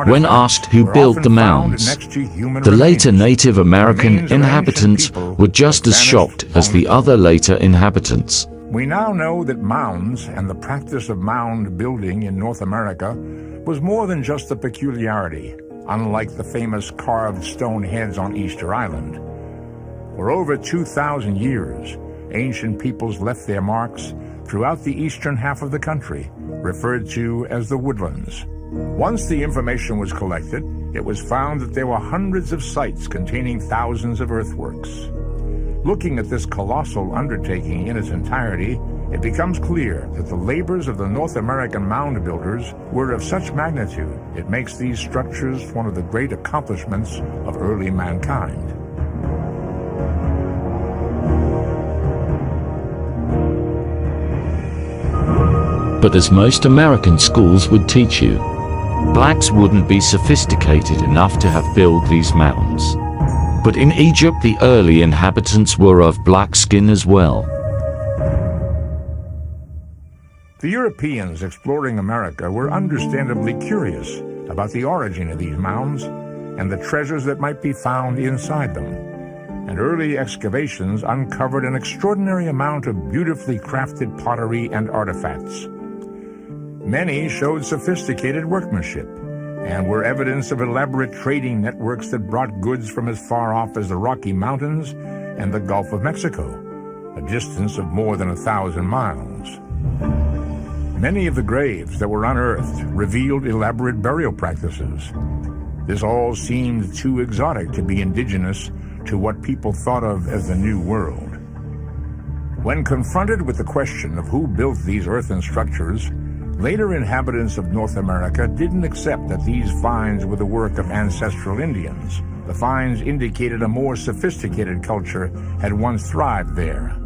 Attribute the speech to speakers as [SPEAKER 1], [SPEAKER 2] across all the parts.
[SPEAKER 1] When asked who built the mounds, the later Native American inhabitants were just as shocked as the other later inhabitants.
[SPEAKER 2] We now know that mounds and the practice of mound building in North America was more than just a peculiarity, unlike the famous carved stone heads on Easter Island. For over 2,000 years, ancient peoples left their marks throughout the eastern half of the country, referred to as the woodlands. Once the information was collected, it was found that there were hundreds of sites containing thousands of earthworks. Looking at this colossal undertaking in its entirety, it becomes clear that the labors of the North American mound builders were of such magnitude, it makes these structures one of the great accomplishments of early mankind.
[SPEAKER 1] But as most American schools would teach you, blacks wouldn't be sophisticated enough to have built these mounds. But in Egypt, the early inhabitants were of black skin as well.
[SPEAKER 2] The Europeans exploring America were understandably curious about the origin of these mounds and the treasures that might be found inside them. And early excavations uncovered an extraordinary amount of beautifully crafted pottery and artifacts. Many showed sophisticated workmanship and were evidence of elaborate trading networks that brought goods from as far off as the Rocky Mountains and the Gulf of Mexico, a distance of more than 1,000 miles. Many of the graves that were unearthed revealed elaborate burial practices. This all seemed too exotic to be indigenous to what people thought of as the New World. When confronted with the question of who built these earthen structures, later inhabitants of North America didn't accept that these finds were the work of ancestral Indians. The finds indicated a more sophisticated culture had once thrived there.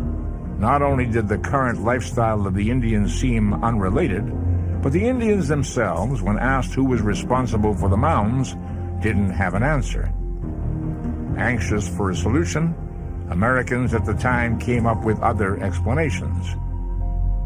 [SPEAKER 2] Not only did the current lifestyle of the Indians seem unrelated, but the Indians themselves, when asked who was responsible for the mounds, didn't have an answer. Anxious for a solution, Americans at the time came up with other explanations.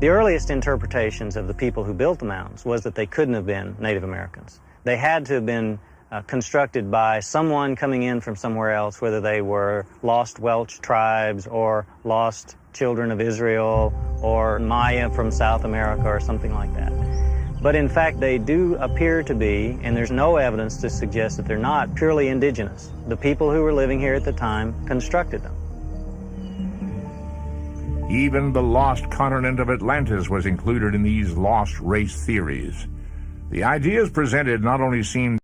[SPEAKER 3] The earliest interpretations of the people who built the mounds was that they couldn't have been Native Americans. They had to have been constructed by someone coming in from somewhere else, whether they were lost Welsh tribes or lost children of Israel or Maya from South America or something like that. But in fact, they do appear to be, and there's no evidence to suggest that they're not, purely indigenous. The people who were living here at the time constructed them.
[SPEAKER 2] Even the lost continent of Atlantis was included in these lost race theories. The ideas presented not only seemed